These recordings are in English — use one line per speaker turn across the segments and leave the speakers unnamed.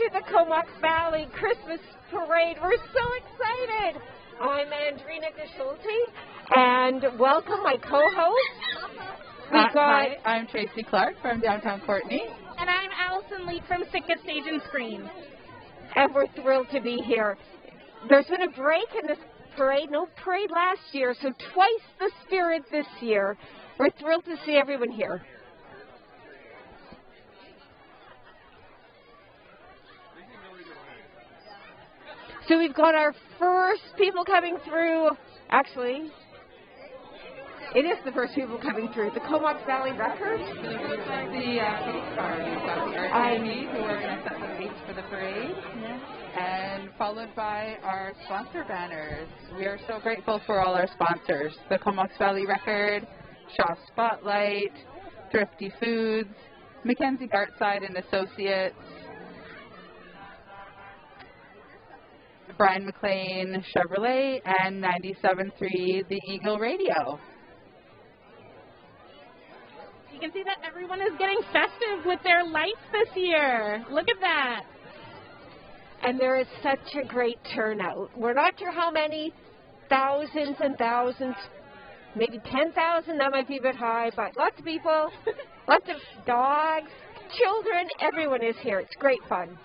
to the Comox Valley Christmas Parade. We're so excited. I'm Andrina Geschulte, and welcome my co-host.
Hi, I'm Tracy Clark from downtown Courtenay.
And I'm Allison Lee from Sickett Stage and Screen.
And we're thrilled to be here. There's been a break in this parade, no parade last year, so twice the spirit this year. We're thrilled to see everyone here. So we've got our first people coming through. Actually, it is the first people coming through. The Comox Valley Record.
The police car. We've got the RTV who are going to set the stage for the parade. And followed by our sponsor banners. We are so grateful for all our sponsors. The Comox Valley Record, Shaw Spotlight, Thrifty Foods, Mackenzie Gartside and Associates, Brian McLean Chevrolet, and 97.3 The Eagle Radio.
You can see that everyone is getting festive with their lights this year. Look at that.
And there is such a great turnout. We're not sure how many, thousands and thousands, maybe 10,000, that might be a bit high, but lots of people, lots of dogs, children, everyone is here. It's great fun.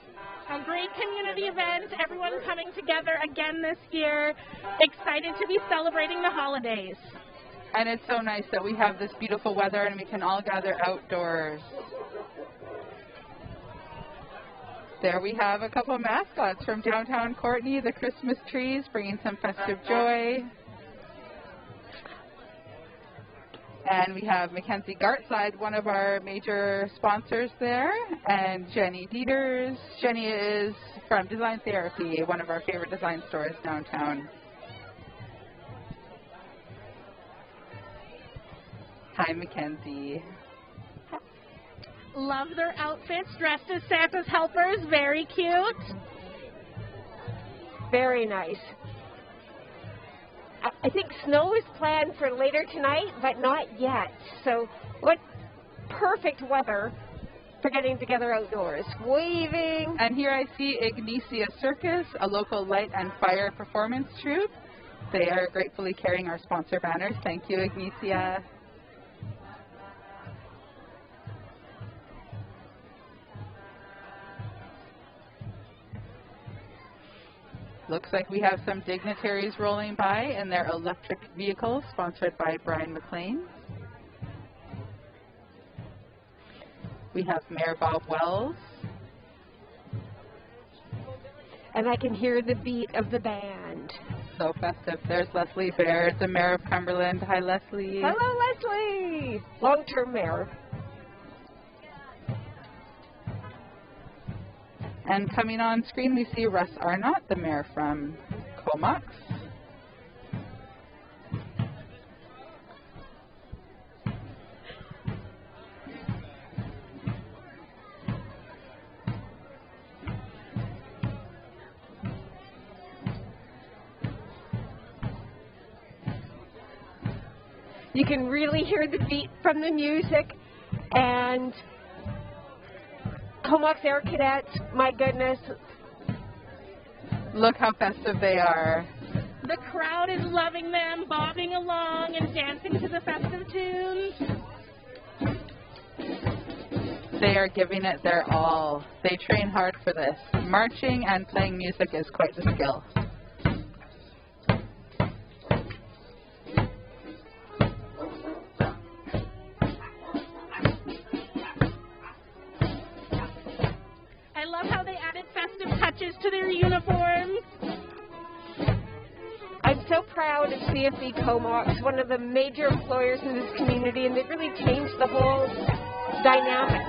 A great community event, everyone coming together again this year, excited to be celebrating the holidays.
And it's so nice that we have this beautiful weather and we can all gather outdoors. There we have a couple of mascots from downtown Courtenay, the Christmas trees, bringing some festive joy. And we have Mackenzie Gartside, one of our major sponsors there, and Jenny Dieters. Jenny is from Design Therapy, one of our favorite design stores downtown. Hi, Mackenzie.
Love their outfits, dressed as Santa's helpers. Very cute.
Very nice. I think snow is planned for later tonight, but not yet. So what perfect weather for getting together outdoors. Waving.
And here I see Ignicia Circus, a local light and fire performance troupe. They are gratefully carrying our sponsor banners. Thank you, Ignicia. Looks like we have some dignitaries rolling by in their electric vehicles, sponsored by Brian McLean. We have Mayor Bob Wells.
And I can hear the beat of the band.
So festive. There's Leslie Baird, the Mayor of Cumberland. Hi, Leslie.
Hello, Leslie. Long-term mayor.
And coming on screen, we see Russ Arnott, the mayor from Comox.
You can really hear the beat from the music, and Comox Air Cadets, my goodness.
Look how festive they are.
The crowd is loving them, bobbing along and dancing to the festive tunes.
They are giving it their all. They train hard for this. Marching and playing music is quite the skill.
To their uniforms.
I'm so proud of CFB Comox, one of the major employers in this community, and they've really changed the whole dynamic.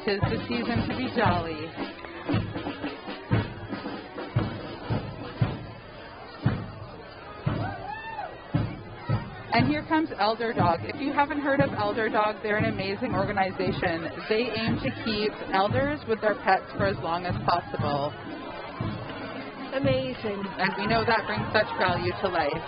Tis the season to be jolly. And here comes Elder Dog. If you haven't heard of Elder Dog, they're an amazing organization. They aim to keep elders with their pets for as long as possible.
Amazing.
And we know that brings such value to life.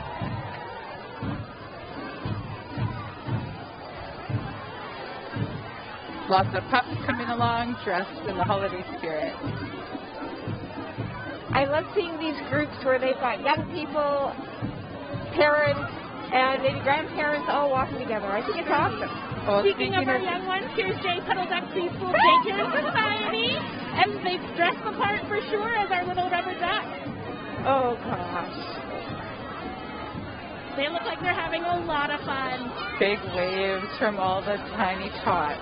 Lots of pups coming along dressed in the holiday spirit.
I love seeing these groups where they've got young people, parents, and maybe grandparents all walking together. I think it's awesome.
Well,
Speaking of our young ones, here's Jay Puddle Duck Preschool Daycare Society, and they've dressed the part for sure as our little rubber duck.
Oh, gosh.
They look like they're having a lot of fun.
Big waves from all the tiny tots.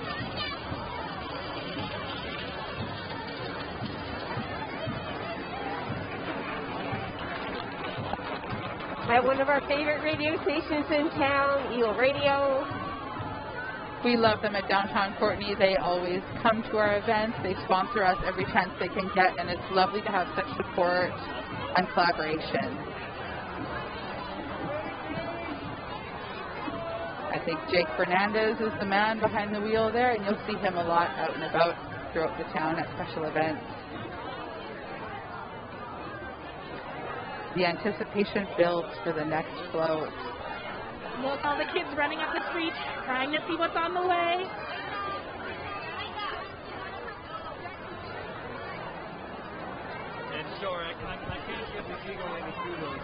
At one of our favorite radio stations in town, Eel Radio.
We love them at downtown Courtenay. They always come to our events. They sponsor us every chance they can get, and it's lovely to have such support and collaboration. I think Jake Fernandez is the man behind the wheel there, and you'll see him a lot out and about throughout the town at special events. The anticipation builds for the next float.
Look, all the kids running up the street, trying to see what's on the way.
And sorry, I can't get the giggle any kudos.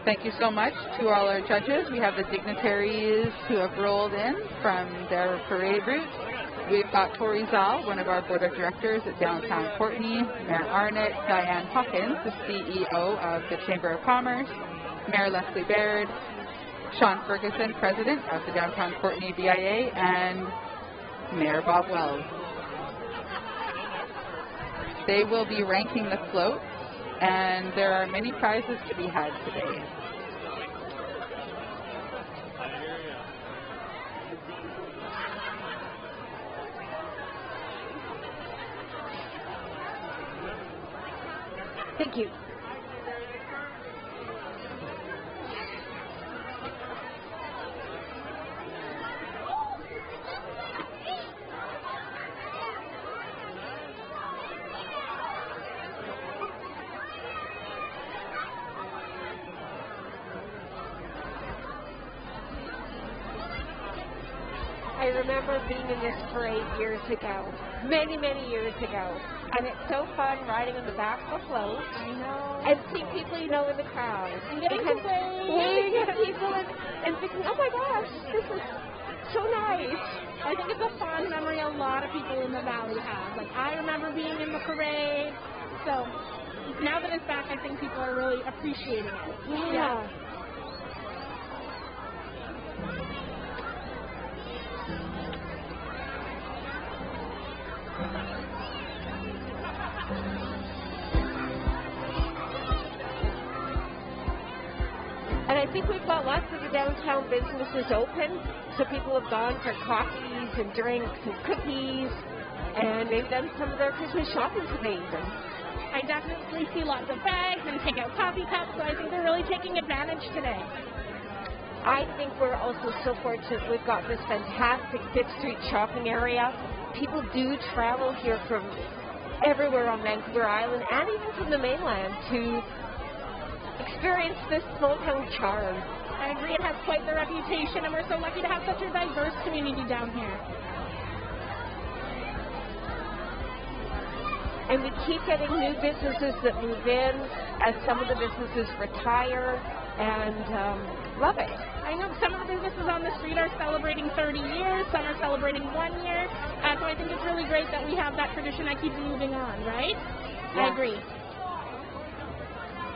Thank you so much to all our judges. We have the dignitaries who have rolled in from their parade route. We've got Tori Zal, one of our board of directors at downtown Courtenay, Mayor Arnott, Diane Hawkins, the CEO of the Chamber of Commerce, Mayor Leslie Baird, Sean Ferguson, president of the downtown Courtenay BIA, and Mayor Bob Wells. They will be ranking the floats, and there are many prizes to be had today.
Thank you. I remember being in this parade years ago, many, many years ago. And it's so fun riding on the back of the float.
I know.
And seeing people you know in the crowd.
And getting to
waving at people and thinking, oh my gosh, this is so nice.
I think it's a fond memory a lot of people in the valley have. Like, I remember being in the parade. So now that it's back, I think people are really appreciating it.
Yeah. And I think we've got lots of the downtown businesses open, so people have gone for coffees and drinks and cookies, and they've done some of their Christmas shopping today even.
I definitely see lots of bags and take-out coffee cups, so I think they're really taking advantage today.
I think we're also so fortunate we've got this fantastic 5th Street shopping area. People do travel here from everywhere on Vancouver Island and even from the mainland to experience this small town charm.
I agree, it has quite the reputation, and we're so lucky to have such a diverse community down here.
And we keep getting new businesses that move in as some of the businesses retire, and love it.
I know some of the businesses on the street are celebrating 30 years, some are celebrating 1 year, so I think it's really great that we have that tradition that keeps moving on, right?
Yeah.
I agree.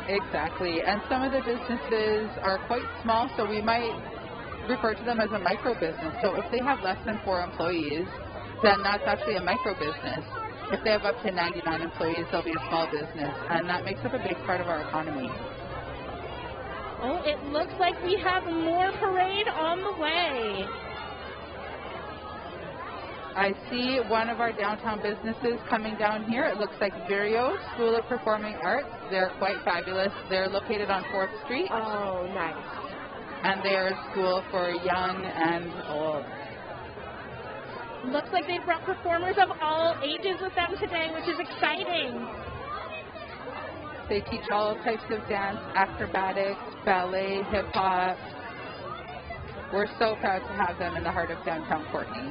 Exactly, and some of the businesses are quite small, so we might refer to them as a micro business. So if they have less than 4 employees, then that's actually a micro business. If they have up to 99 employees, they'll be a small business, and that makes up a big part of our economy.
Oh, it looks like we have more parade on the way.
I see one of our downtown businesses coming down here. It looks like Virio School of Performing Arts. They're quite fabulous. They're located on 4th Street.
Oh, nice.
And they're a school for young and old.
Looks like they've brought performers of all ages with them today, which is exciting.
They teach all types of dance, acrobatics, ballet, hip-hop. We're so proud to have them in the heart of downtown Courtenay.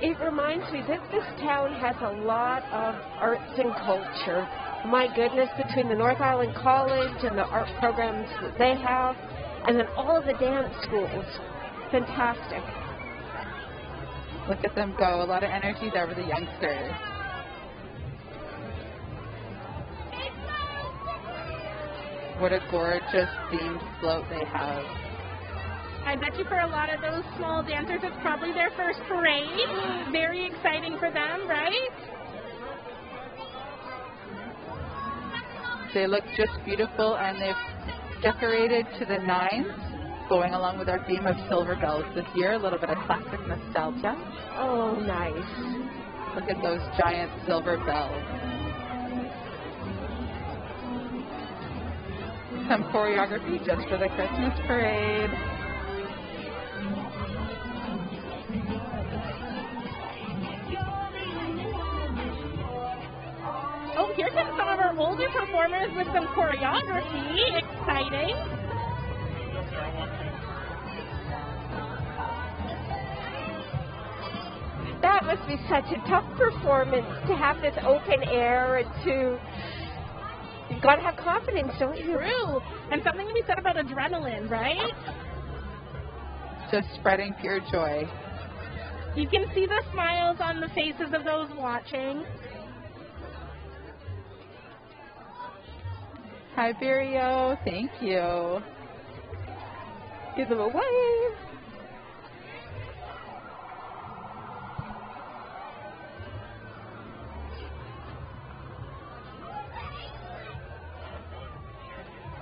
It reminds me that this town has a lot of arts and culture. My goodness, between the North Island College and the art programs that they have, and then all of the dance schools. Fantastic.
Look at them go. A lot of energy there with the youngsters. What a gorgeous themed float they have.
I bet you for a lot of those small dancers, it's probably their first parade. Very exciting for them, right?
They look just beautiful, and they've decorated to the nines, going along with our theme of silver bells this year. A little bit of classic nostalgia.
Oh, nice.
Look at those giant silver bells. Some choreography just for the Christmas parade.
Oh, here come some of our older performers with some choreography. Exciting.
That must be such a tough performance to have this open air and to... You've got to have confidence, don't you?
True. And something to be said about adrenaline, right?
Just spreading pure joy.
You can see the smiles on the faces of those watching.
Hi, Virio. Thank you.
Give them a wave.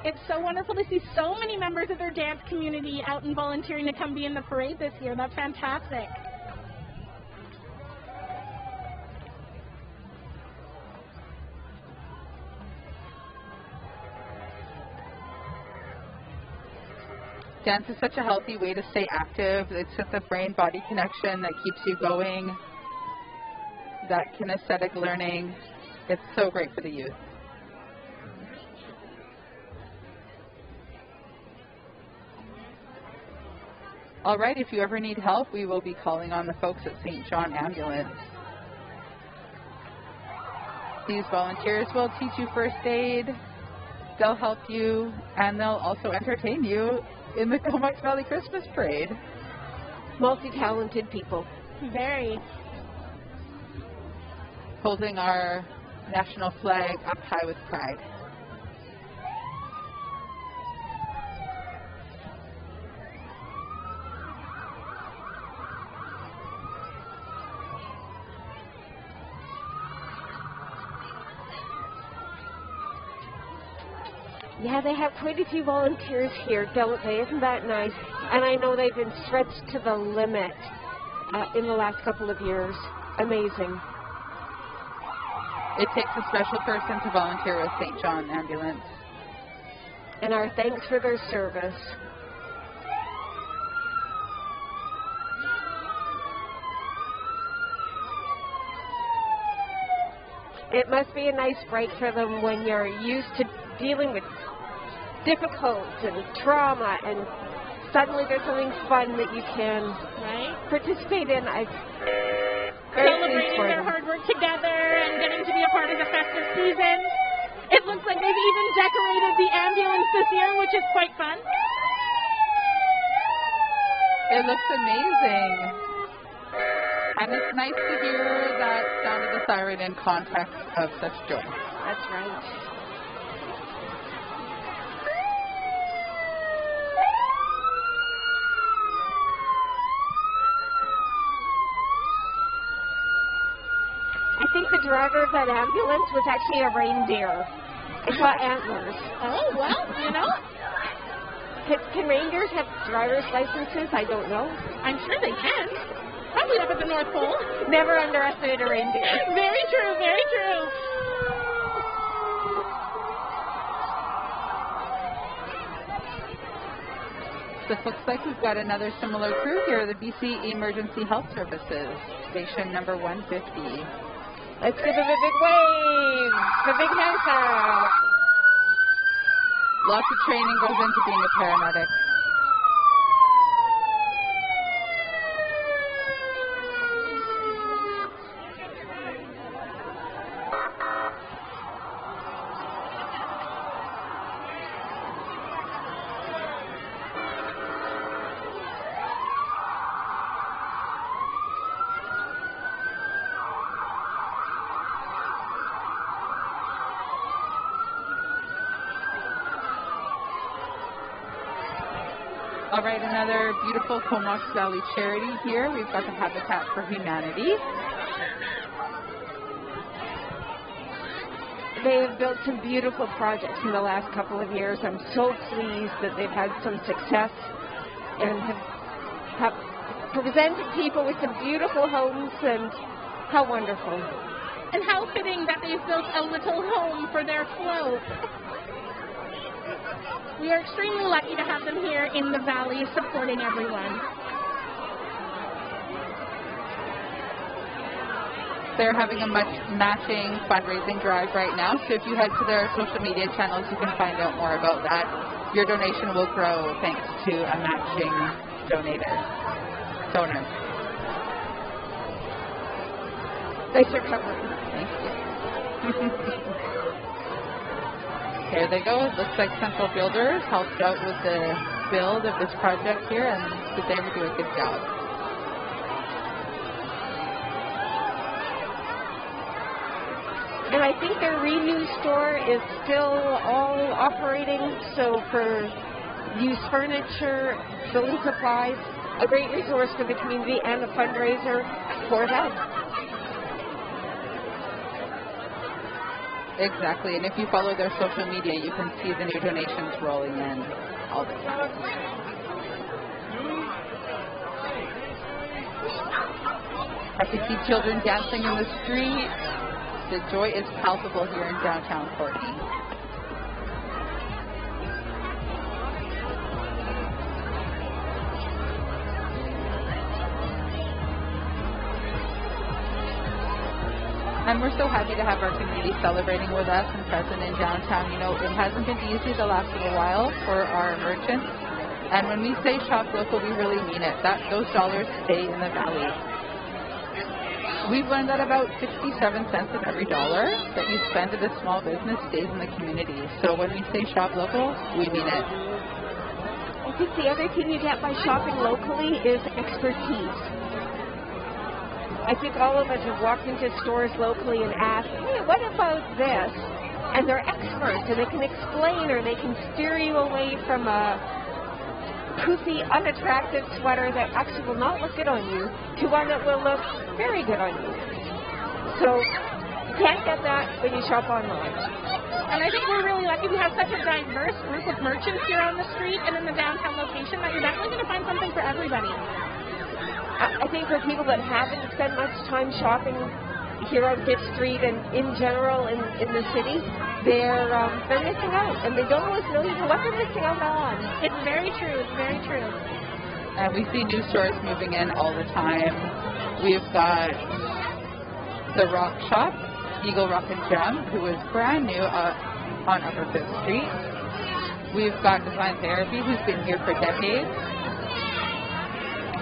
It's so wonderful to see so many members of their dance community out and volunteering to come be in the parade this year. That's fantastic.
Dance is such a healthy way to stay active. It's just a brain-body connection that keeps you going. That kinesthetic learning. It's so great for the youth. All right, if you ever need help, we will be calling on the folks at St. John Ambulance. These volunteers will teach you first aid, they'll help you, and they'll also entertain you in the Comox Valley Christmas Parade.
Multi-talented people.
Very.
Holding our national flag up high with pride.
Yeah, they have quite a few volunteers here, don't they? Isn't that nice? And I know they've been stretched to the limit in the last couple of years. Amazing.
It takes a special person to volunteer with St. John Ambulance.
And our thanks for their service. It must be a nice break for them when you're used to dealing with difficult and trauma, and suddenly there's something fun that you can participate in.
Celebrating their hard work together and getting to be a part of the festive season. It looks like they've even decorated the ambulance this year, which is quite fun.
It looks amazing. And it's nice to hear that sound of the siren in context of such joy.
That's right. I think the driver of that ambulance was actually a reindeer. It got antlers.
Oh, well, you know.
Can reindeers have driver's licenses? I don't know.
I'm sure they can. Probably up at the North Pole.
Never underestimate a reindeer.
Very true, very true.
This looks like we've got another similar crew here, the BC Emergency Health Services, station number 150.
Let's give them a big wave. The big hands out.
Lots of training goes into being a paramedic. All right, another beautiful Comox Valley charity here. We've got the Habitat for Humanity.
They have built some beautiful projects in the last couple of years. I'm so pleased that they've had some success and have presented people with some beautiful homes, and how wonderful.
And how fitting that they've built a little home for their float. We are extremely lucky to have them here in the valley supporting everyone.
They're having a matching fundraising drive right now, so if you head to their social media channels, you can find out more about that. Your donation will grow thanks to a matching donor.
Thanks for covering.
Thank you. Here they go. It looks like Central Builders helped out with the build of this project here, and did they do a good job.
And I think their Renew store is still all operating, so for used furniture, building supplies, a great resource for the community and a fundraiser for them.
Exactly, and if you follow their social media, you can see the new donations rolling in all the time. I can see children dancing in the street. The joy is palpable here in downtown Courtenay. And we're so happy to have our community celebrating with us and present in downtown. You know, it hasn't been easy the last little while for our merchants. And when we say shop local, we really mean it. Those dollars stay in the valley. We've learned that about 67 cents of every dollar that you spend at a small business stays in the community. So when we say shop local, we mean it.
I think the other thing you get by shopping locally is expertise. I think all of us have walked into stores locally and asked, hey, what about this? And they're experts, and they can explain, or they can steer you away from a poofy, unattractive sweater that actually will not look good on you to one that will look very good on you. So you can't get that when you shop online.
And I think we're really lucky we have such a diverse group of merchants here on the street and in the downtown location that you're definitely going to find something for everybody.
I think for people that haven't spent much time shopping here on 5th Street and in general in the city, they're missing out, and they don't always know even what they're missing out on.
It's very true. It's very true.
And we see new stores moving in all the time. We've got the Rock Shop, Eagle Rock and Gem, who is brand new on Upper 5th Street. We've got Design Therapy, who's been here for decades.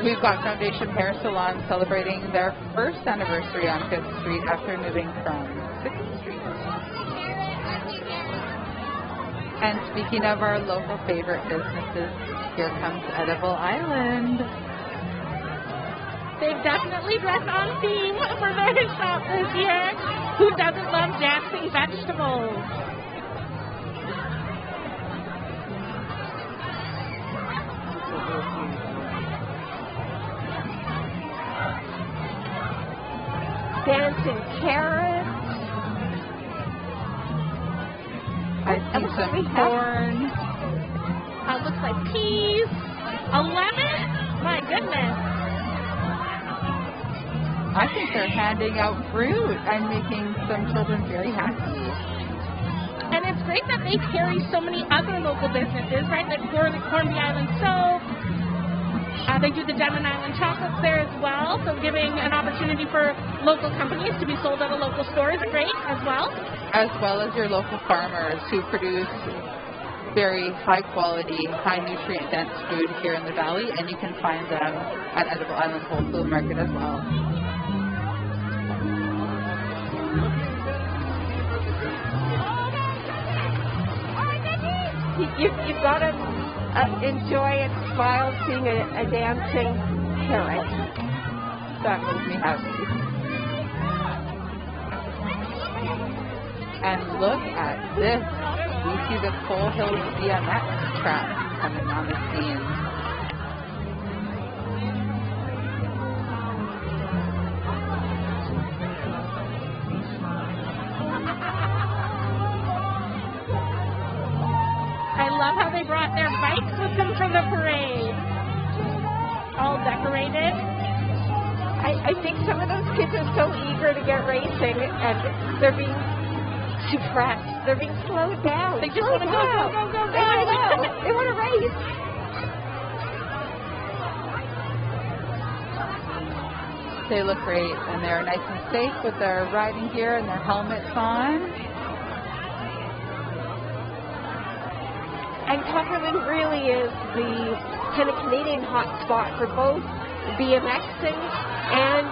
We've got Foundation Hair Salon celebrating their first anniversary on 5th Street after moving from 6th Street. And speaking of our local favorite businesses, here comes Edible Island.
They've definitely dressed on theme for their shop this year. Who doesn't love dancing vegetables?
Dancing carrots.
I see some corn.
Looks like peas. 11? My goodness.
think they're handing out fruit and making some children very happy.
And it's great that they carry so many other local businesses, right? Like Courtenay Island Soap. They do the Denman Island chocolates there as well. So giving an opportunity for local companies to be sold at a local store is great as well.
As well as your local farmers who produce very high quality, high nutrient dense food here in the valley, and you can find them at Edible Island Whole Food Market as well.
You've got to enjoy and smile seeing a dancing parrot.
That makes me happy. And look at this. We see the Coal Hills BMX track coming on the scene.
I love how they brought their bikes with them for the parade. All decorated.
I think some of those kids are so eager to get racing, and they're being suppressed. They're being slowed down.
They just want to go.
They want to race.
They look great, and they're nice and safe with their riding gear and their helmets on.
And Cumberland really is the kind of Canadian hot spot for both BMXing and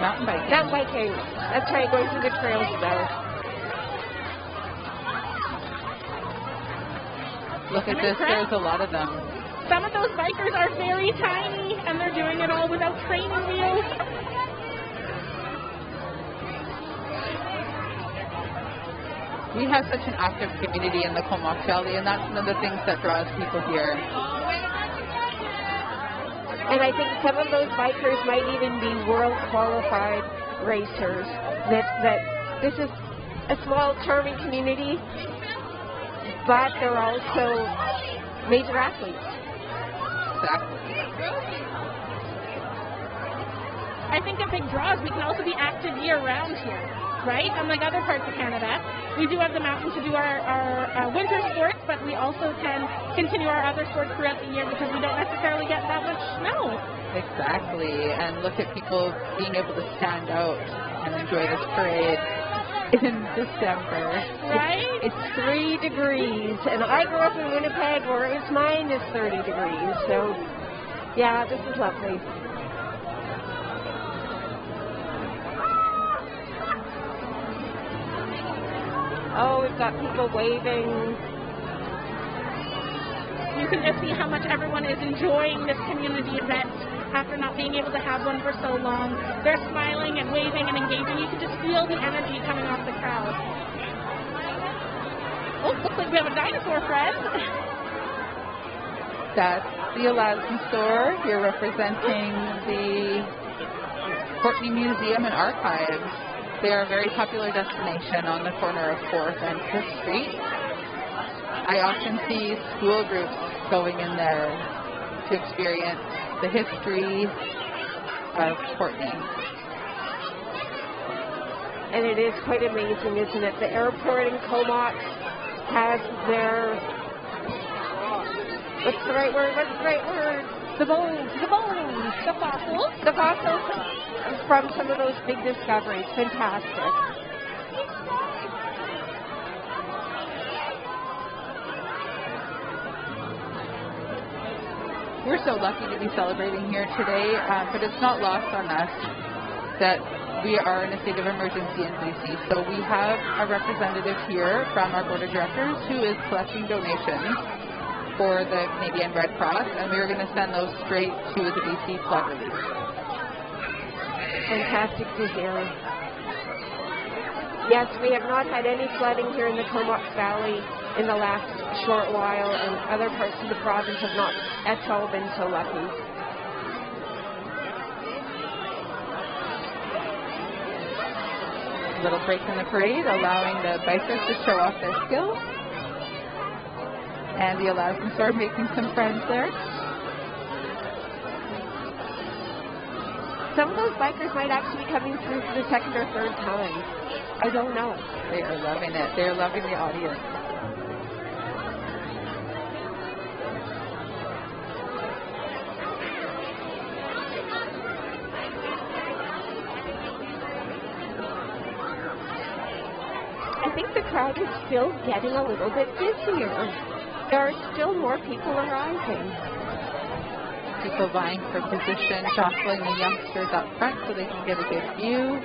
Mountain biking.
mountain biking. That's right, going through the trails though.
Look at this, there's a lot of them.
Some of those bikers are very tiny, and they're doing it all without training wheels.
We have such an active community in the Comox Valley, and that's one of the things that draws people here.
And I think some of those bikers might even be world qualified racers. That this is a small, charming community, but they're also major athletes.
Exactly.
I think a big draw is we can also be active year-round here, right? Unlike other parts of Canada, we do have the mountain to do our winter sports, but we also can continue our other sports throughout the year because we don't necessarily get that much snow.
Exactly, and look at people being able to stand out and enjoy this parade in December.
Right?
It's 3 degrees, and I grew up in Winnipeg where it's minus 30 degrees, so yeah, this is lovely. Oh, we've got people waving.
You can just see how much everyone is enjoying this community event after not being able to have one for so long. They're smiling and waving and engaging. You can just feel the energy coming off the crowd. Oh, looks like we have a dinosaur friend.
That's the Aladdin store. You're representing the Courtenay Museum and Archives. They are a very popular destination on the corner of 4th and 5th Street. I often see school groups going in there to experience the history of Courtenay.
And it is quite amazing, isn't it? The airport in Comox has their, what's the right word? The bones, the fossils from some of those big discoveries. Fantastic.
We're so lucky to be celebrating here today, but it's not lost on us that we are in a state of emergency in BC. So we have a representative here from our board of directors who is collecting donations for the Canadian Red Cross, and we are going to send those straight to the BC Flood Relief.
Fantastic to hear. Yes, we have not had any flooding here in the Comox Valley in the last short while, and other parts of the province have not at all been so lucky.
A little break in the parade, allowing the bikers to show off their skills. And the Aladdin store making some friends there.
Some of those bikers might actually be coming through for the second or third time. I don't know.
They are loving it. They're loving the audience.
I think the crowd is still getting a little bit busier. There are still more people arriving.
People vying for position, jostling the youngsters up front so they can get a good view.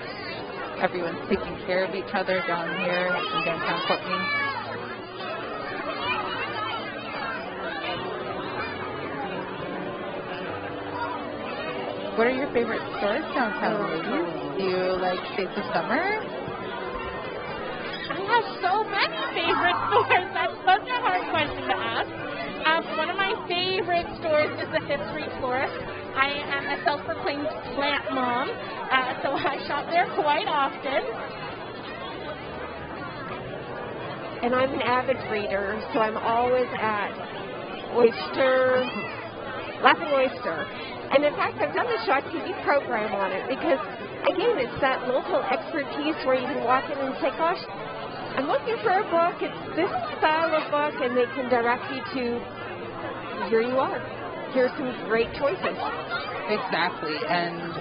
Everyone's taking care of each other down here in downtown Courtenay. What are your favorite stores downtown, ladies? Do you like Shape of Summer?
I have so many favorite stores. That's such a hard question to ask. One of my favorite stores is the Fifth Street Florist. I am a self-proclaimed plant mom, so I shop there quite often.
And I'm an avid reader, so I'm always at Laughing Oyster. And in fact, I've done a Shot TV program on it because, again, it's that local expertise where you can walk in and say, gosh, I'm looking for a book. It's this style of book, and they can direct you to, here you are. Here's some great choices.
Exactly, and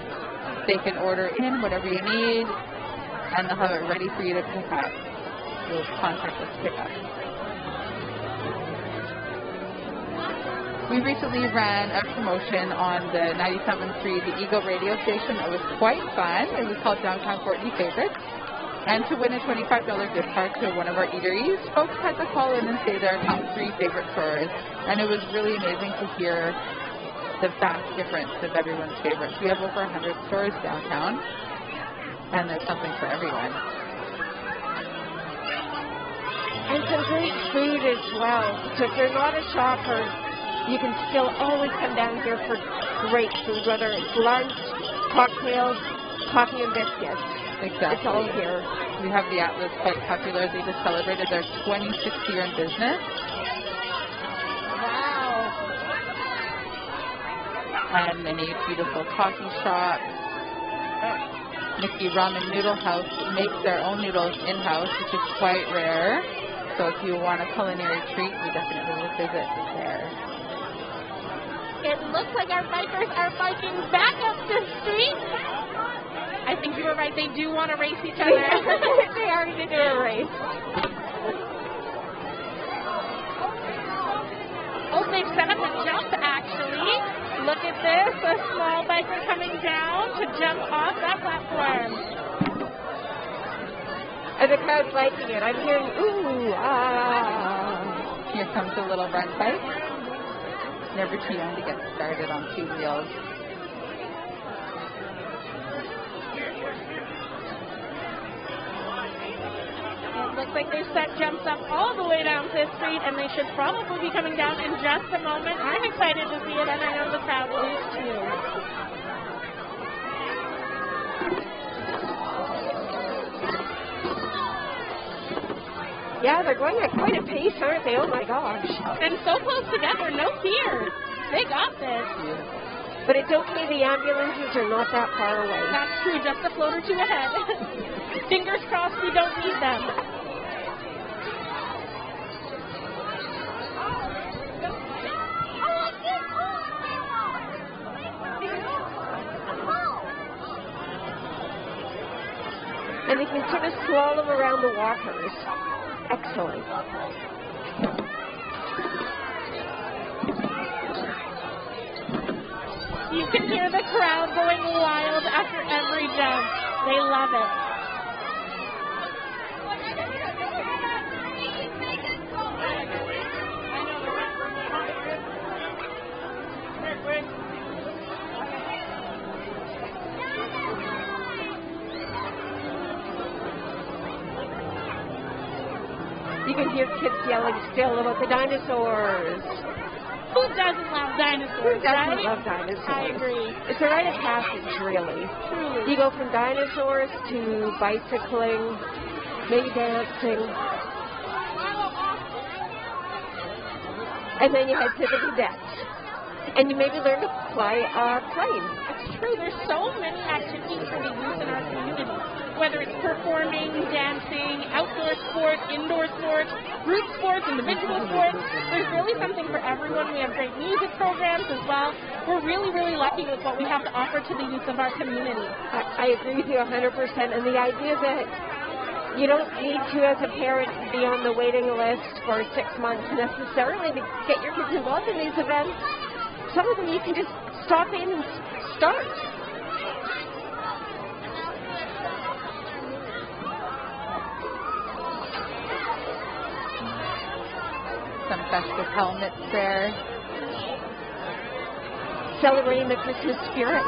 they can order in whatever you need, and they'll have it ready for you to pick up. You'll contactless pickup. We recently ran a promotion on the 97.3, the Eagle radio station. It was quite fun. It was called Downtown Courtenay Favorites. And to win a $25 gift card to one of our eateries, folks had to call in and say their top 3 favorite stores. And it was really amazing to hear the vast difference of everyone's favorites. We have over 100 stores downtown, and there's something for everyone.
And some great food as well. So if you're not a shopper, you can still always come down here for great food, whether it's lunch, cocktails, coffee and biscuits.
Exactly.
It's all here.
We have the Atlas quite popular. They just celebrated their 26th year in business.
Wow.
And many beautiful coffee shops. Mickey Ramen Noodle House makes their own noodles in-house, which is quite rare. So if you want a culinary treat, we definitely will visit there.
It looks like our bikers are biking back up the street. I think you were right. They do want to race each other.
They are going to do a race.
Oh, they've set up a jump, actually. Look at this. A small biker coming down to jump off that platform.
And the crowd's liking it. I'm hearing, ooh, ah.
Here comes a little run bike. Never too young to get started on 2 wheels.
Looks like they've set jumps up all the way down 5th Street, and they should probably be coming down in just a moment. I'm excited to see it, and I know the crowd is too.
Yeah, they're going at quite a pace, aren't they? Oh, my gosh.
And so close together, no fear. They got this.
But it's okay, the ambulances are not that far away.
That's true, just a float or two ahead. Fingers crossed we don't need them.
And they can sort of slalom around the walkers. Excellent.
You can hear the crowd going wild after every jump. They love it.
You can hear kids yelling still about the dinosaurs.
Who doesn't love dinosaurs?
Who doesn't
right?
love dinosaurs?
I agree.
It's a rite of passage, really.
Truly.
You go from dinosaurs to bicycling, maybe dancing, and then you head to the cadets. And you maybe learn to fly a plane.
It's true. There's so many activities for the youth in our community, whether it's performing, dancing, outdoor sports, indoor sports, group sports, individual sports. There's really something for everyone. We have great music programs as well. We're really, really lucky with what we have to offer to the youth of our community.
I agree with you 100%. And the idea that you don't need to, as a parent, be on the waiting list for 6 months necessarily to get your kids involved in these events. Some of them you can just stop in and start.
Some festive helmets there.
Celebrating the Christmas spirit.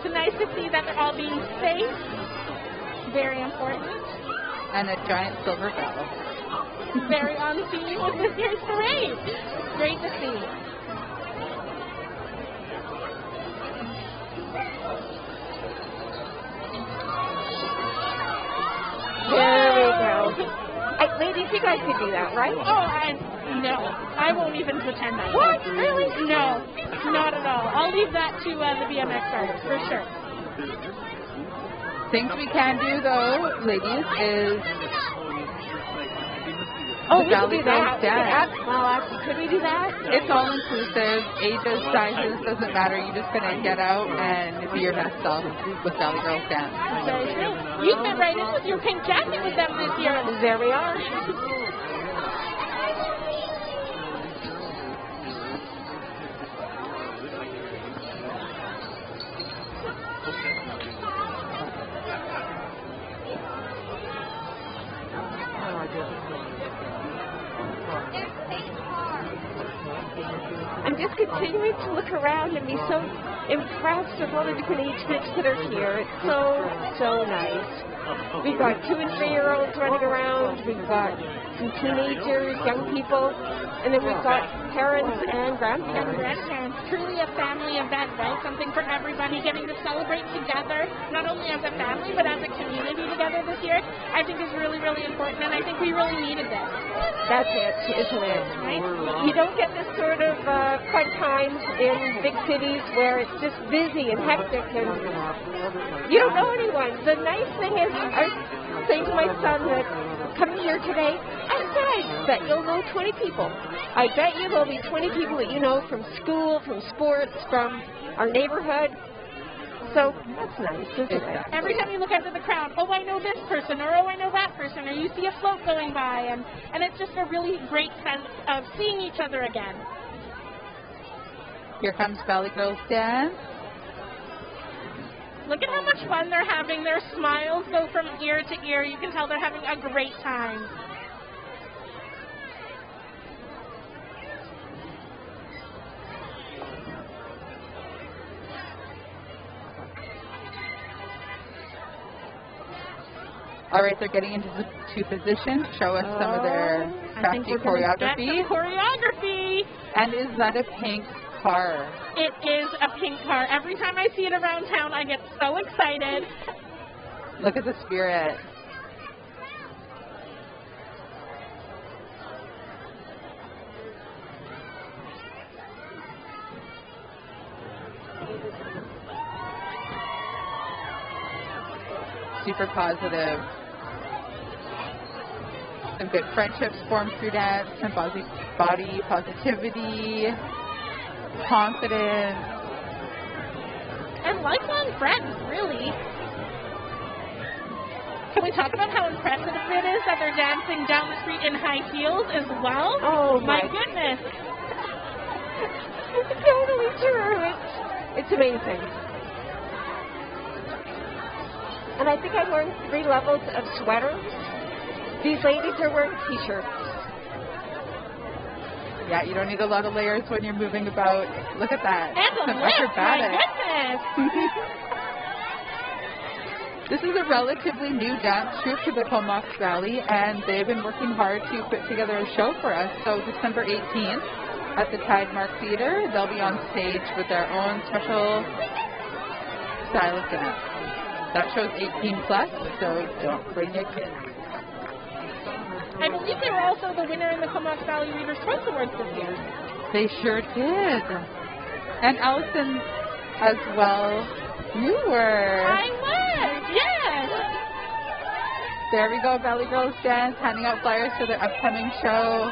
It's nice to see that they're all being safe. Very important.
And a giant silver bell.
Very on theme with this year's parade. Great to see.
There we go. Ladies, you guys could do that, right?
Oh, no. I won't even pretend I
What?
can.
Really?
No, not at all. I'll leave that to the BMX riders, for sure.
Things we can do, though, ladies, is
We could
Valley
do that.
Dance.
Could we do that?
It's all inclusive. Ages, sizes, doesn't matter. You're just going to get out and be your best self with Valley Girls Dance.
Very true. You fit right in with your pink jacket with them this year.
There we are. I'm just continuing to look around and be so impressed with all the different age groups that are here. It's so nice. We've got 2- and 3-year-olds running around. We've got some teenagers, young people, and then we've got parents and grandparents.
Truly a family event, right? Something for everybody, getting to celebrate together, not only as a family, but as a community together this year, I think is really, really important, and I think we really needed this.
That's it, isn't it?
Right?
You don't get this sort of fun times in big cities where it's just busy and hectic and you don't know anyone. The nice thing is, I was saying to my son that coming here today, I bet you'll know 20 people. I bet you there'll be 20 people that you know from school, from sports, from our neighborhood. So that's nice, isn't it?
Every time you look out at the crowd, oh, I know this person, or oh, I know that person, or you see a float going by, and it's just a really great sense of seeing each other again.
Here comes Valley Girls Dance.
Look at how much fun they're having. Their smiles go from ear to ear. You can tell they're having a great time.
All right, they're getting into position. Show us some of their crafty choreography.
Choreography.
And is that a pink car?
It is a pink car. Every time I see it around town, I get so excited.
Look at the spirit. Super positive. Some good friendships formed through dance, some body positivity, confidence.
And lifelong friends, really. Can we talk about how impressive it is that they're dancing down the street in high heels as well?
Oh,
my goodness.
It's totally true. It's amazing. And I think I learned 3 levels of sweaters. These ladies are wearing t-shirts.
Yeah, you don't need a lot of layers when you're moving about. Look at that.
And a lift, my goodness.
This is a relatively new dance troupe to the Comox Valley, and they've been working hard to put together a show for us. So December 18th at the Tide Mark Theater, they'll be on stage with their own special style of dance. That show's 18 plus, so don't bring your kids.
I believe they were also the winner in the Comox Valley Readers' Choice Awards this year.
They sure did. And Allison as well. You were.
I was, yes.
There we go, Valley Girls Dance, handing out flyers for their upcoming show.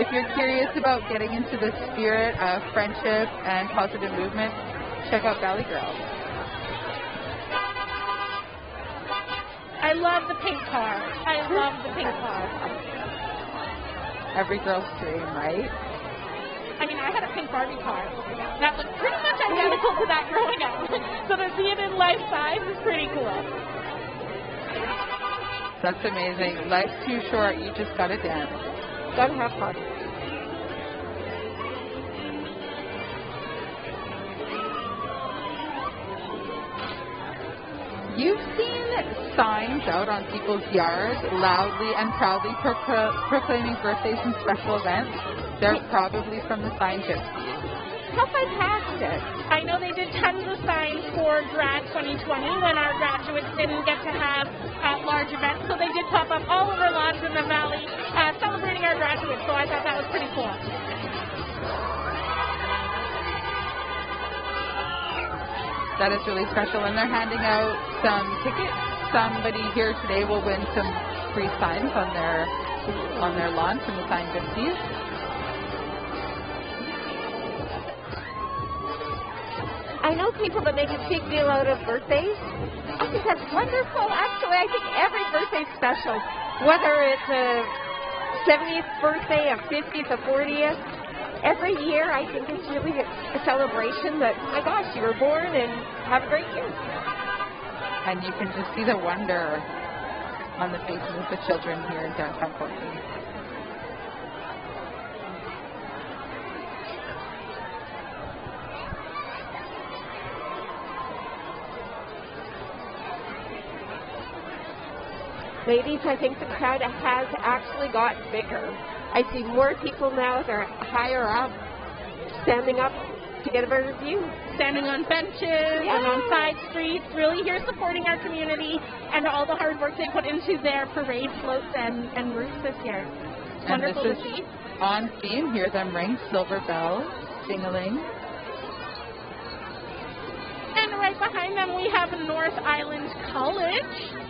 If you're curious about getting into the spirit of friendship and positive movement, check out Valley Girls.
I love the pink car. I love the pink car.
Every girl's dream, right?
I mean, I had a pink Barbie car. That looked pretty much identical to that growing up. So to see it in life size is pretty cool.
That's amazing. Life's too short. You just gotta dance.
Gotta have fun.
You've seen signs out on people's yards loudly and proudly proclaiming birthdays and special events. They're probably from the Sign Gypsies.
How fantastic.
I know they did tons of signs for Grad 2020 when our graduates didn't get to have large events. So they did pop up all over lawns in the valley celebrating our graduates. So I thought that was pretty cool.
That is really special. And they're handing out some tickets. Somebody here today will win some free signs on their lawn from the Sign Gypsies.
I know people that make a big deal out of birthdays. I think that's wonderful. Actually, I think every birthday's special. Whether it's a 70th birthday, a 50th, a 40th. Every year, I think it's really a celebration that, my gosh, you were born and have a great year.
And you can just see the wonder on the faces of the children here in downtown Courtenay.
Ladies, I think the crowd has actually gotten bigger. I see more people now that are higher up, standing up to get a better view.
Standing on benches and on side streets, really here supporting our community and all the hard work they put into their parade floats and routes this year. It's
And
wonderful
this
to see.
is on theme. Hear them ring silver bells, jingling.
And right behind them we have North Island College.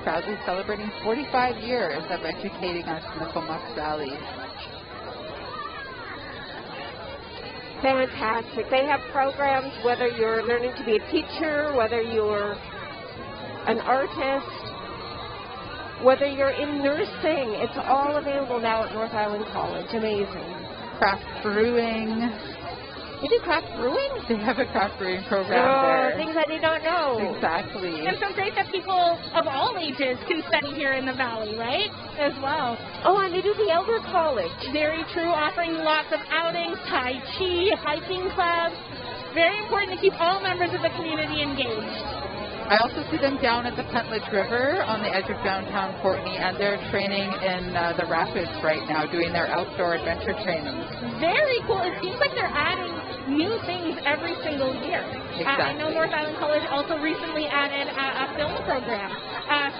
Proudly celebrating 45 years of educating us in the Comox Valley.
Fantastic. They have programs, whether you're learning to be a teacher, whether you're an artist, whether you're in nursing. It's all available now at North Island College. Amazing.
Craft brewing.
You do craft brewing?
They have a craft brewing program there.
Things I did not know.
Exactly.
And so great that people of all ages can study here in the valley, right? As well.
Oh, and they do the Elder College.
Very true, offering lots of outings, Tai Chi, hiking clubs. Very important to keep all members of the community engaged.
I also see them down at the Pentledge River on the edge of downtown Courtenay, and they're training in the rapids right now, doing their outdoor adventure training.
Very cool. It seems like they're adding new things every single year. I know North Island College also recently added a film program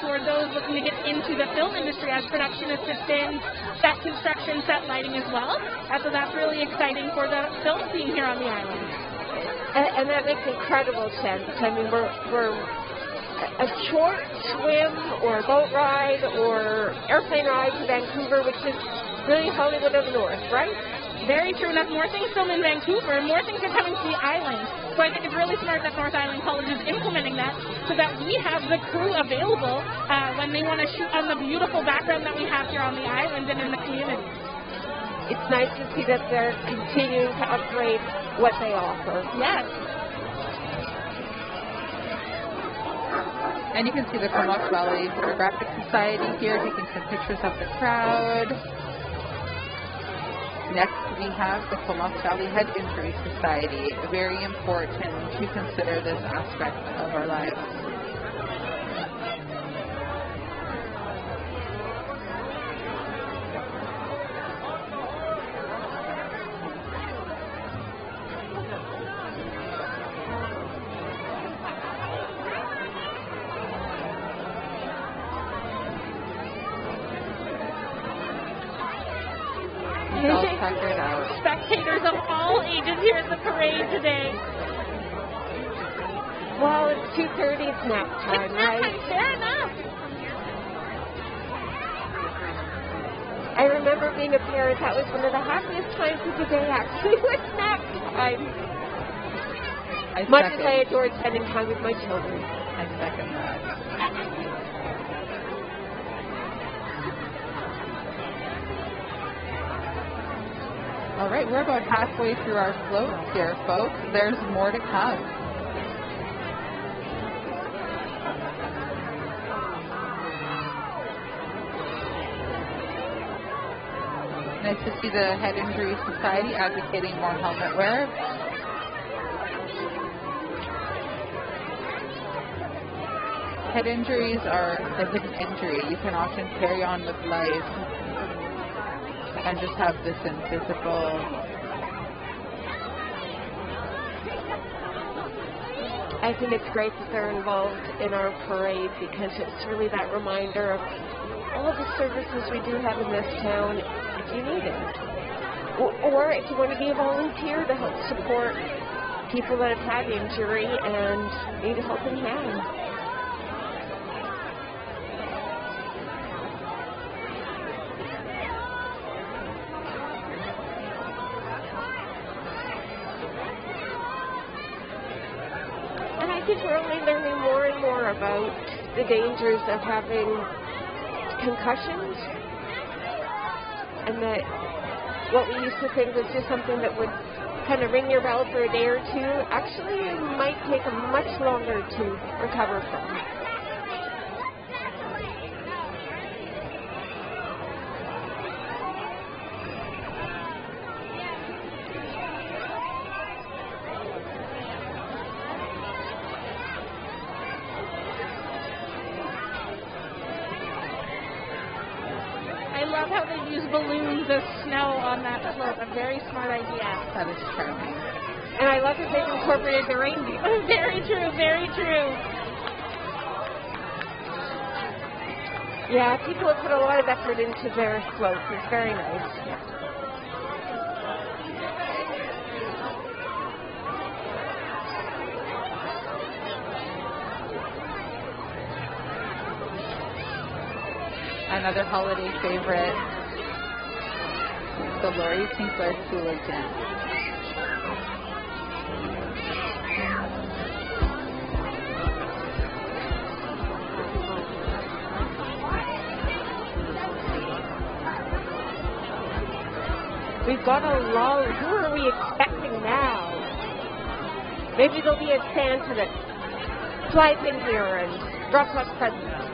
for those looking to get into the film industry as production assistants, set construction, set lighting as well. So that's really exciting for the film scene here on the island.
And that makes incredible sense. I mean, we're a short swim or boat ride or airplane ride to Vancouver, which is really Hollywood of the North, right?
Very true enough. More things filmed in Vancouver, more things are coming to the island. So I think it's really smart that North Island College is implementing that so that we have the crew available when they want to shoot on the beautiful background that we have here on the island and in the community.
It's nice to see that they're continuing to upgrade what they offer.
Yes.
And you can see the Comox Valley Photographic Society here taking some pictures of the crowd. Next, we have the Comox Valley Head Injury Society. Very important to consider this aspect of our lives. all tuckered out.
Spectators of all ages here at the parade today.
Well, it's 2:30, it's nap time,
It's nap
right?
time, fair enough.
I remember being a parent, that was one of the happiest times of the day, actually, was nap time. Much as I adored spending time with my children.
I second that. All right, we're about halfway through our floats here, folks. There's more to come. Nice to see the Head Injury Society advocating more helmet wear. Head injuries are a hidden injury. You can often carry on with life and just have this invisible.
I think it's great that they're involved in our parade because it's really that reminder of all the services we do have in this town if you need it. Or if you want to be a volunteer to help support people that have had injury and need a helping hand. I think we're only learning more and more about the dangers of having concussions, and that what we used to think was just something that would kind of ring your bell for a day or two actually might take much longer to recover from.
Balloons of snow on that slope. A very smart idea.
That is charming.
And I love that they've incorporated the reindeer. Very true, very true.
Yeah, people have put a lot of effort into their floats. It's very nice.
Another holiday favorite. The Lori Tinkler Hula Dance.
We've got a lull. Who are we expecting now? Maybe there'll be a Santa that flies in here and drops off presents.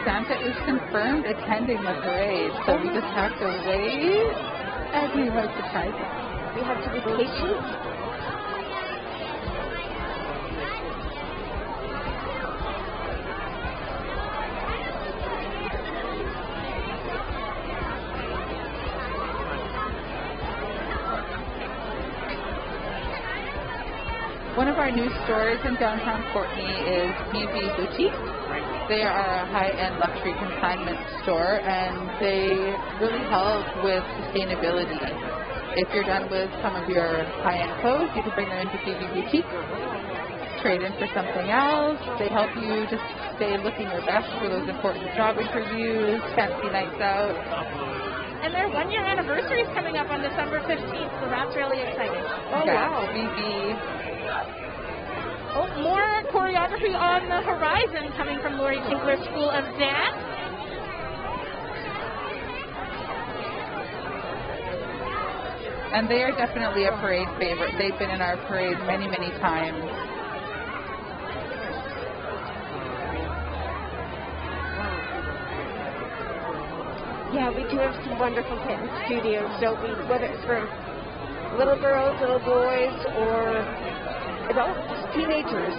Santa is confirmed attending the parade, so we just have to wait and we hope to try that.
We have to be patient.
One of our new stores in downtown Courtenay is B&B Boutique. They are a high-end luxury consignment store, and they really help with sustainability. If you're done with some of your high-end clothes, you can bring them into B&B Boutique, trade in for something else. They help you just stay looking your best for those important job interviews, fancy nights out.
And their one-year anniversary is coming up on December 15th, so that's really exciting.
Oh, wow.
B&B.
Oh, more choreography on the horizon coming from Lori Tinkler School of Dance.
And they are definitely a parade favorite. They've been in our parade many, many times.
Yeah, we do have some wonderful kitten studios, don't we? Whether it's for little girls, little boys, or adults, teenagers.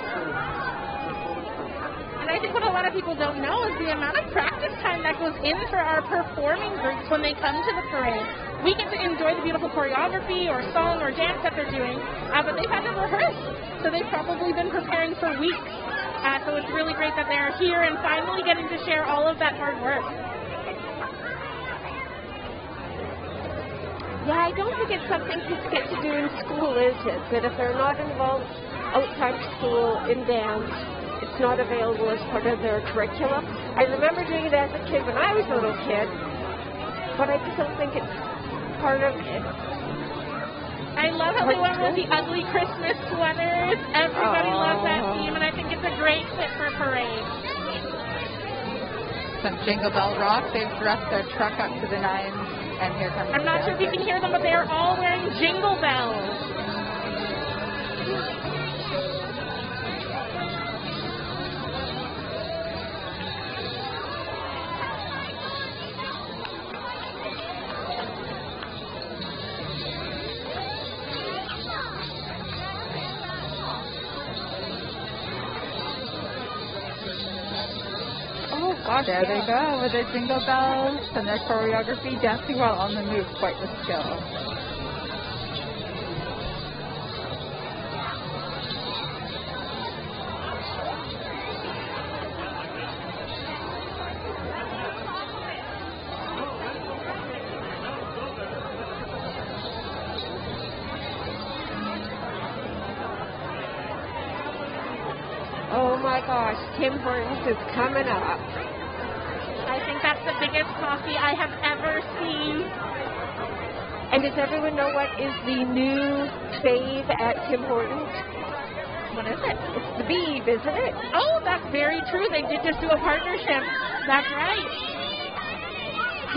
And I think what a lot of people don't know is the amount of practice time that goes in for our performing groups when they come to the parade. We get to enjoy the beautiful choreography or song or dance that they're doing, but they've had to rehearse, so they've probably been preparing for weeks. So it's really great that they're here and finally getting to share all of that hard work.
Yeah, I don't think it's something kids get to do in school, is it? That if they're not involved outside school in dance, it's not available as part of their curriculum. I remember doing it as a kid when I was a little kid, but I just don't think it's part of it.
I love how they went with the ugly Christmas sweaters. Everybody loves that theme, and I think it's a great fit for a parade.
Some Jingle Bell Rock. They've dressed their truck up to the nines, and here comes
I'm not sure if you can hear them, but they are all wearing jingle bells.
Gosh,
there they go with their jingle bells and their choreography, dancing while on the move, quite the skill.
Oh my gosh, Tim Hortons is coming up.
I think that's the biggest coffee I have ever seen.
And does everyone know what is the new fave at Tim Hortons?
What is it?
It's the Beeb, isn't it?
Oh, that's very true. They did just do a partnership. That's right.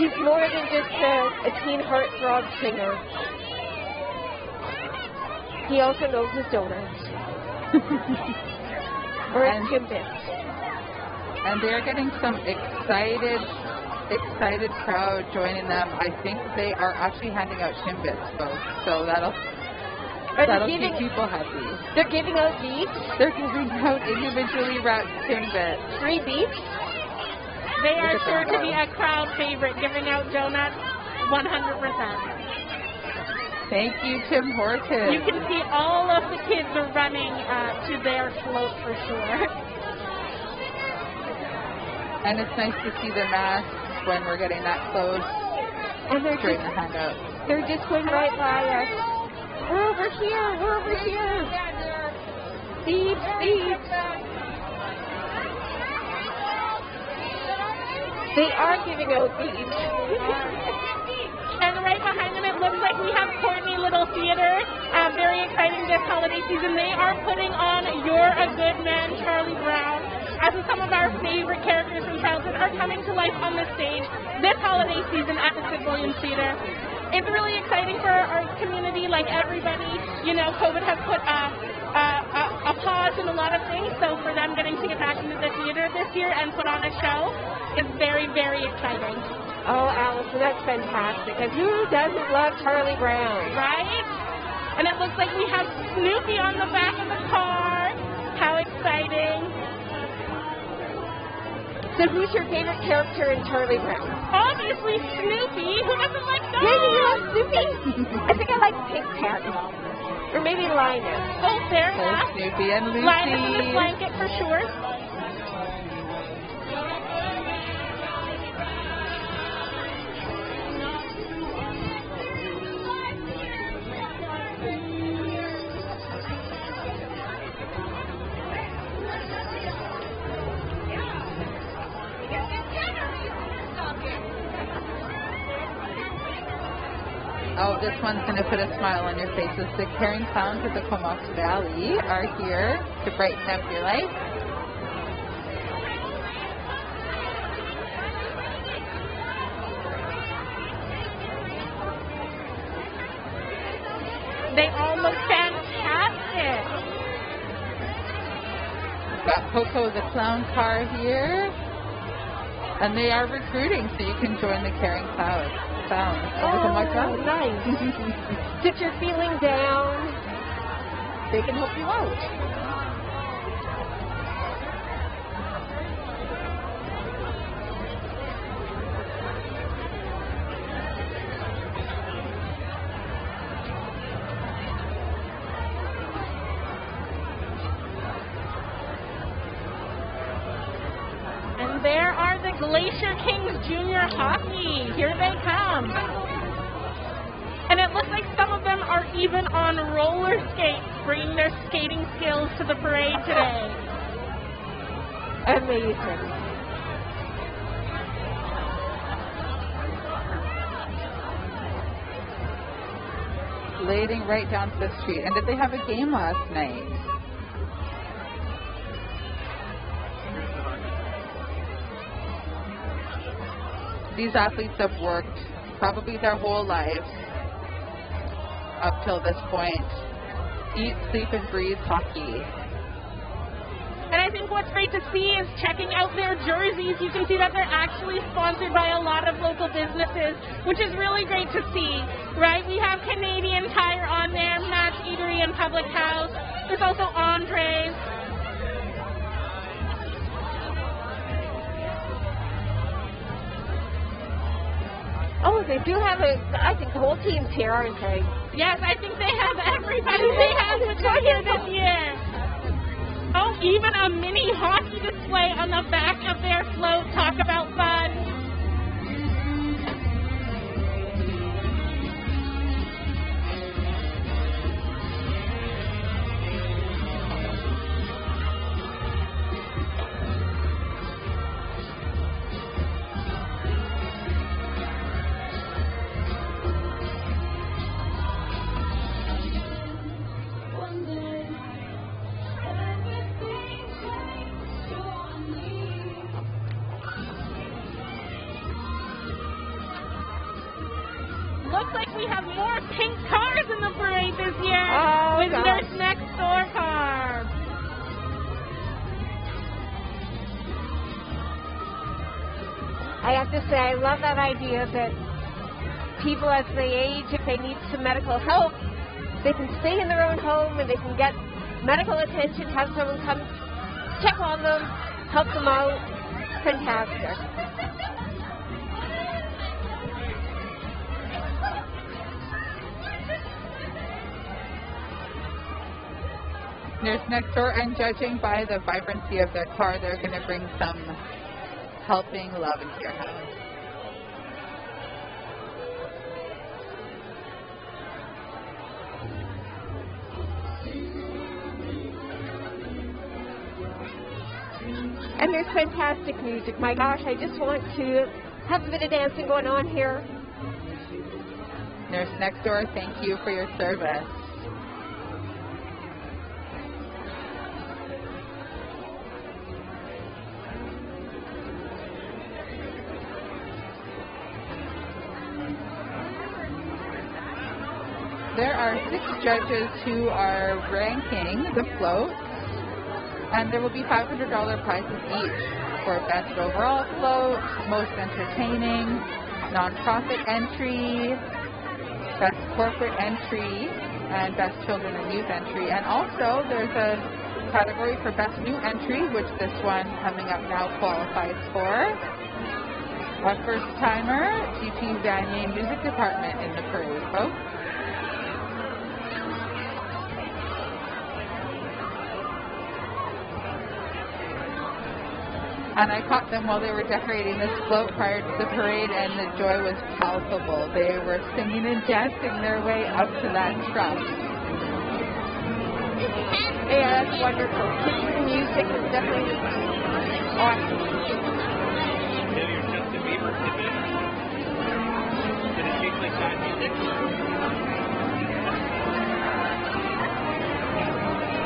He's more than just a teen heartthrob singer. He also knows his donuts. Or his Timbits.
And they're getting some excited crowd joining them. I think they are actually handing out Timbits, folks. So that'll keep people happy.
They're giving out beeps?
They're giving out individually wrapped Timbits.
Free beeps?
They are sure to be a crowd favorite, giving out donuts 100%.
Thank you, Tim Hortons.
You can see all of the kids are running to their float for sure.
And it's nice to see the masks when we're getting that close.
And they're
during the handout.
They're just going right by us. We're over here. We're over here. Beep, beep. They are giving out beeps.
And right behind them, it looks like we have Courtenay Little Theater. Very exciting this holiday season. They are putting on You're a Good Man, Charlie Brown, as some of our favorite characters from childhood are coming to life on the stage this holiday season at the Sid Williams Theater. It's really exciting for our community, like everybody. You know, COVID has put a pause in a lot of things, so for them getting to get back into the theater this year and put on a show is very, very exciting.
Oh, Allison, that's fantastic. And who doesn't love Charlie Brown?
Right? And it looks like we have Snoopy on the back of the car. How exciting.
So who's your favorite character in Charlie Brown?
Obviously Snoopy. Who doesn't like dogs?
Yeah, you love Snoopy? I think I like Pigpen. Or maybe Linus.
Oh, fair enough.
Snoopy and Lucy.
Linus in the blanket for sure.
Oh, this one's going to put a smile on your faces. The caring clowns of the Comox Valley are here to brighten up your life.
They all look fantastic.
Got Coco the clown car here. And they are recruiting, so you can join the caring clowns.
Oh, nice. If you're feeling down, they can help you out.
And there are the Glacier Kings Junior Hockey. Here they come. And it looks like some of them are even on roller skates, bringing their skating skills to the parade today.
Amazing.
Leading right down to the street. And did they have a game last night? These athletes have worked probably their whole lives up till this point. Eat, sleep, and breathe hockey.
And I think what's great to see is checking out their jerseys. You can see that they're actually sponsored by a lot of local businesses, which is really great to see, right? We have Canadian Tire on there, Matt's Eatery and Public House. There's also Andre's.
Oh, they do have I think the whole team's here, aren't they?
Yes, I think they have everybody they have with them here this year. Oh, even a mini hockey display on the back of their float. Talk about fun. Looks like we have more pink cars in the parade this year with Nurse Next Door car.
I have to say, I love that idea that people as they age, if they need some medical help, they can stay in their own home and they can get medical attention, have someone come check on them, help them out. Fantastic.
Nurse Next Door, and judging by the vibrancy of their car, they're going to bring some helping love into your house.
And there's fantastic music. My gosh, I just want to have a bit of dancing going on here.
Nurse Next Door, thank you for your service. There are 6 judges who are ranking the floats, and there will be $500 prizes each for best overall float, most entertaining, nonprofit entry, best corporate entry, and best children and youth entry. And also there's a category for best new entry, which this one coming up now qualifies for. A first timer, GP Vanya Music Department in the parade, folks. And I caught them while they were decorating this float prior to the parade, and the joy was palpable. They were singing and dancing their way up to that truck.
Yeah, that's wonderful. Kids and music is definitely awesome.
Your Justin Bieber tidbit? Did it taste like sad music?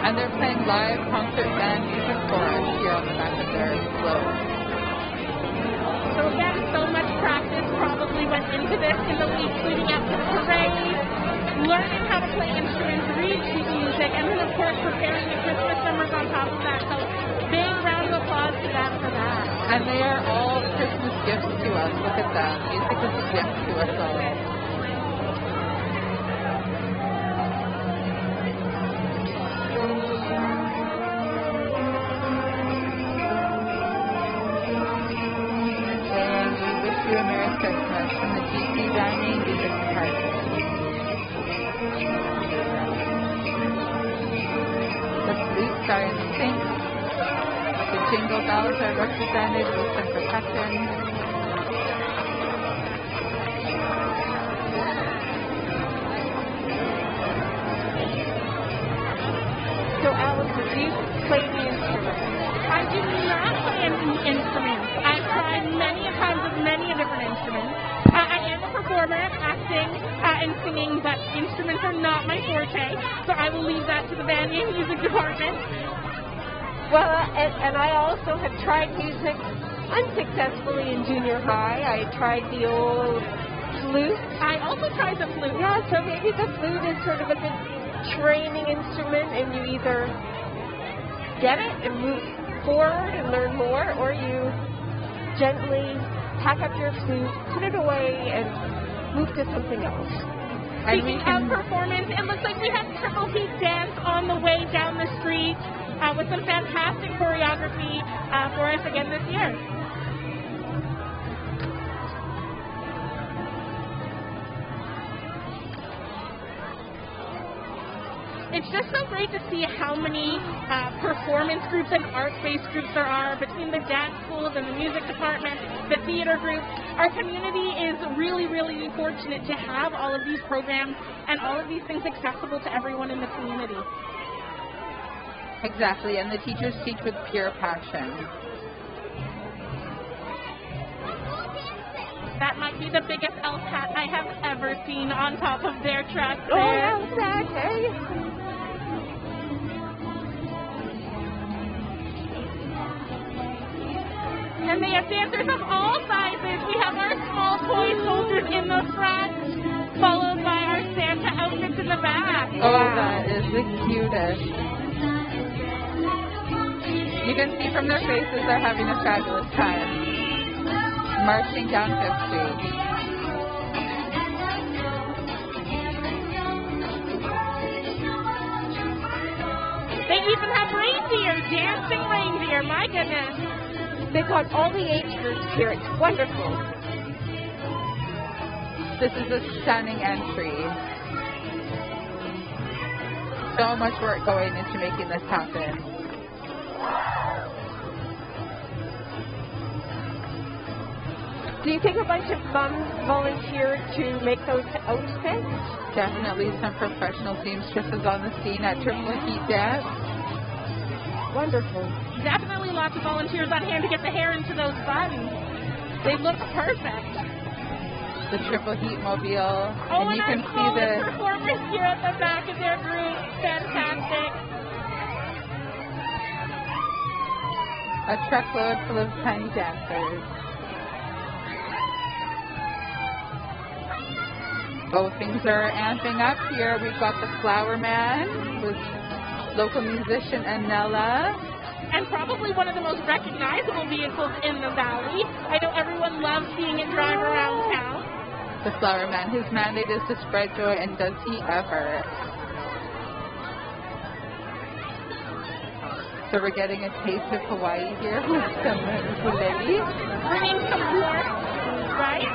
And they're playing live concert band music for us here on the back of their float.
So again, so much practice probably went into this in the weeks leading up to the parade, learning how to play instruments, read sheet music, and then of course preparing the Christmas numbers on top of that. So big round of applause to them for that.
And they are all Christmas gifts to us. Look at that. Music is a gift to us all. Merry Christmas from the GC Dining Music Department. The Fleet Stars Pink. The Jingle Bells are represented with some percussion.
Okay, so I will leave that to the Vanya music department.
Well, and I also have tried music unsuccessfully in junior high. I tried the old flute.
I also tried the flute.
Yeah, so maybe the flute is sort of a good training instrument, and you either get it and move forward and learn more, or you gently pack up your flute, put it away, and move to something else.
Speaking of performance, it looks like we have Triple Heat Dance on the way down the street with some fantastic choreography for us again this year. It's just so great to see how many performance groups and art-based groups there are between the dance schools and the music department, the theater groups. Our community is really, really fortunate to have all of these programs and all of these things accessible to everyone in the community.
Exactly, and the teachers teach with pure passion.
That might be the biggest elf hat I have ever seen on top of their truck.
Oh, how's that, hey?
And they have dancers of all sizes. We have our small toy soldiers in the front, followed by our Santa outfits in the back.
Oh, that is the cutest. You can see from their faces they're having a fabulous time, marching down Fifth Street.
They even have reindeer, dancing reindeer, my goodness.
They've got all the age groups here. It's wonderful.
This is a stunning entry. So much work going into making this happen.
Do you think a bunch of moms volunteered to make those outfits?
Definitely some professional seamstresses on the scene at Triple Heat Dance.
Wonderful.
Definitely lots of volunteers on hand to get the hair into those buns. They look perfect.
The Triple Heat Mobile.
Oh,
and you can see the
performers here at the back of their group. Fantastic.
a truckload full of tiny dancers. Oh, things are amping up here. We've got the Flower Man with local musician Anella.
And probably one of the most recognizable vehicles in the valley. I know everyone loves seeing it drive around town.
The Flower Man, whose mandate is to spread joy, and does he ever. So we're getting a taste of Hawaii here with some ukulele.
Bringing some warmth, right?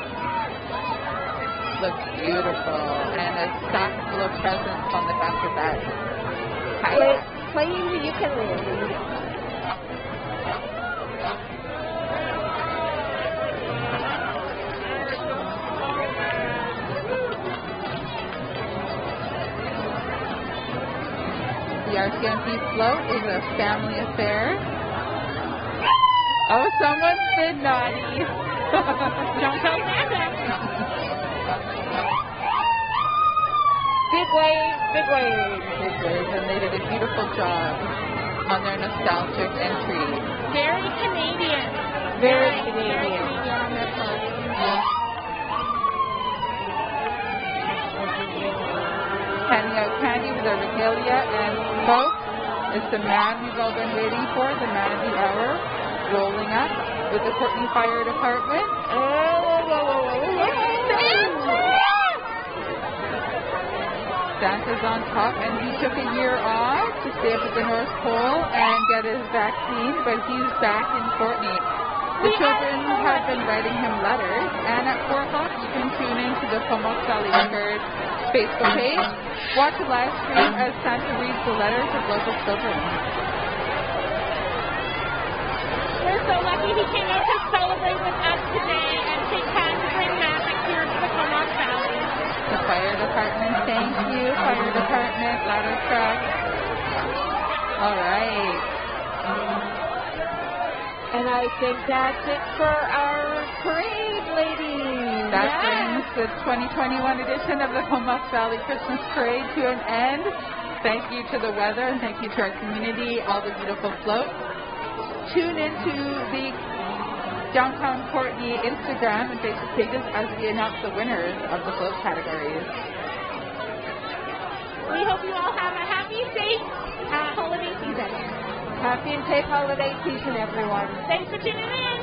Looks beautiful. And a stock full of presents on the back of that.
Playing the ukulele.
The RCMP float is a family affair. Oh, someone's been naughty.
Don't tell Santa.
Big wave, big wave.
Big wave, and they did a beautiful job on their nostalgic entry.
Very Canadian.
Very
Very
Canadian.
on their part.
Handing out candy with our regalia, and folks, it's the man we've all been waiting for, the man of the hour, rolling up with the Courtenay Fire Department. Santa's on top, and he took a year off to stay up at the North Pole and get his vaccine, but he's back in Courtenay. The children have been writing him letters, and at 4 o'clock you can tune in to the Comox Valley Records Facebook page. Watch a live stream as Santa reads the letters of local children.
We're so lucky he came out to celebrate with us today and take time to bring magic here to the Comox Valley.
The fire department, thank you. Fire department, ladder truck. All right.
And I think that's it for our parade, ladies.
That brings the 2021 edition of the Comox Valley Christmas Parade to an end. Thank you to the weather and thank you to our community, all the beautiful floats. Tune into the Downtown Courtenay Instagram and Facebook pages as we announce the winners of the float categories.
We hope you all have a happy, safe holiday season.
Happy and safe holiday season, everyone.
Thanks for tuning in.